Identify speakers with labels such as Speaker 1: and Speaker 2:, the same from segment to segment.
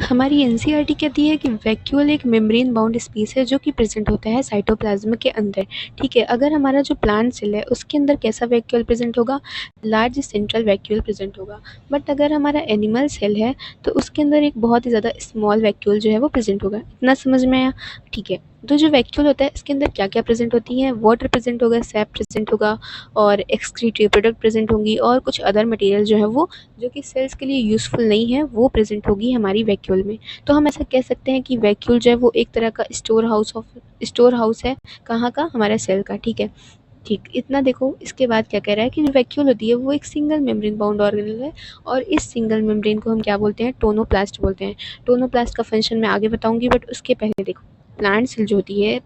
Speaker 1: हमारी एनसीईआरटी कहती है कि वैक्यूल एक मेम्ब्रेन बाउंड स्पेस है जो कि प्रेजेंट होता है साइटोप्लाज्म के अंदर। ठीक है, अगर हमारा जो प्लांट सेल है उसके अंदर कैसा वैक्यूल प्रेजेंट होगा, लार्ज सेंट्रल वैक्यूल प्रेजेंट होगा। बट अगर हमारा एनिमल सेल है तो उसके अंदर एक बहुत ही ज़्यादा स्मॉल वैक्यूल जो है वो प्रेजेंट होगा। इतना समझ में आया? ठीक है, तो जो वैक्यूल होता है इसके अंदर क्या क्या प्रेजेंट होती हैं, वाटर प्रेजेंट होगा, सैप प्रेजेंट होगा और एक्सक्रीटरी प्रोडक्ट प्रेजेंट होंगी और कुछ अदर मटेरियल जो है वो जो कि सेल्स के लिए यूज़फुल नहीं है वो प्रेजेंट होगी हमारी वैक्यूल में। तो हम ऐसा कह सकते हैं कि वैक्यूल जो है वो एक तरह का स्टोर हाउस है। कहाँ का? हमारा सेल का। ठीक है, ठीक, इतना देखो। इसके बाद क्या कह रहा है कि जो वैक्यूल होती है वो एक सिंगल मेम्ब्रेन बाउंड ऑर्गेनेल है और इस सिंगल मेम्ब्रेन को हम क्या बोलते हैं? टोनोप्लास्ट बोलते हैं। टोनोप्लास्ट का फंक्शन मैं आगे बताऊंगी, बट उसके पहले देखो, प्लांट सेल जो होती है,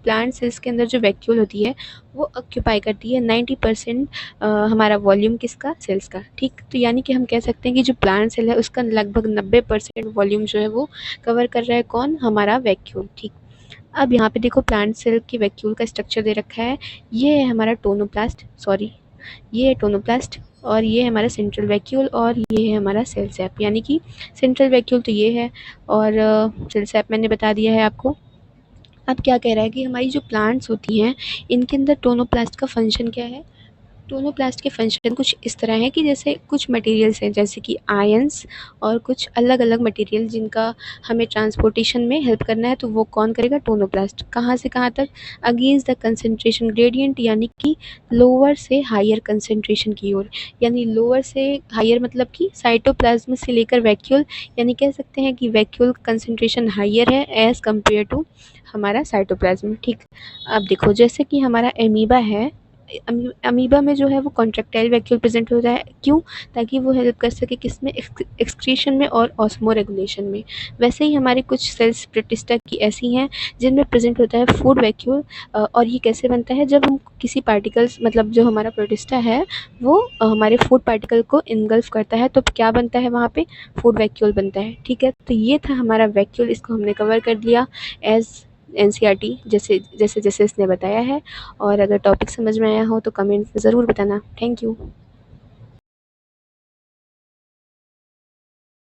Speaker 1: प्लांट सेल्स के अंदर जो वैक्यूल होती है वो ऑक्यूपाई करती है 90% हमारा वॉल्यूम किसका? सेल्स का। ठीक, तो यानी कि हम कह सकते हैं कि जो प्लांट सेल है उसका लगभग 90% वॉल्यूम जो है वो कवर कर रहा है कौन? हमारा वैक्यूल। ठीक, अब यहाँ पे देखो प्लांट सेल की वैक्यूल का स्ट्रक्चर दे रखा है। ये है हमारा टोनोप्लास्ट, सॉरी, ये है टोनोप्लास्ट और ये है हमारा सेंट्रल वैक्यूल और ये है हमारा सेल सैप। यानी कि सेंट्रल वैक्यूल तो ये है और सेल सैप मैंने बता दिया है आपको। अब क्या कह रहा है कि हमारी जो प्लांट्स होती हैं इनके अंदर टोनोप्लास्ट का फंक्शन क्या है? टोनोप्लास्ट के फंक्शन कुछ इस तरह है कि जैसे कुछ मटेरियल्स हैं जैसे कि आयंस और कुछ अलग अलग मटेरियल जिनका हमें ट्रांसपोर्टेशन में हेल्प करना है, तो वो कौन करेगा? टोनोप्लास्ट। कहाँ से कहाँ तक? अगेंस्ट द कंसंट्रेशन ग्रेडियंट, यानी कि लोअर से हायर कंसंट्रेशन की ओर। यानी लोअर से हायर मतलब कि साइटोप्लाज्म से लेकर वैक्यूल, यानी कह सकते हैं कि वैक्यूल कंसंट्रेशन हायर है एज कम्पेयर टू हमारा साइटोप्लाज्म। ठीक, अब देखो जैसे कि हमारा एमीबा है, अमीबा में जो है वो कॉन्ट्रैक्टाइल वैक्यूल प्रेजेंट होता है। क्यों? ताकि वो हेल्प कर सके किसमें? एक्सक्रीशन में और ऑस्मो रेगुलेशन में। वैसे ही हमारी कुछ सेल्स प्रोटिस्टा की ऐसी हैं जिनमें प्रेजेंट होता है फूड वैक्यूल। और ये कैसे बनता है? जब हम किसी पार्टिकल्स, मतलब जो हमारा प्रोटिस्टा है वो हमारे फूड पार्टिकल को इनगल्फ करता है तो क्या बनता है वहाँ पे? फूड वैक्यूल बनता है। ठीक है, तो ये था हमारा वैक्यूल, इसको हमने कवर कर लिया एज एनसीईआरटी जैसे जैसे जैसे इसने बताया है। और अगर टॉपिक समझ में आया हो तो कमेंट में ज़रूर बताना। Thank you.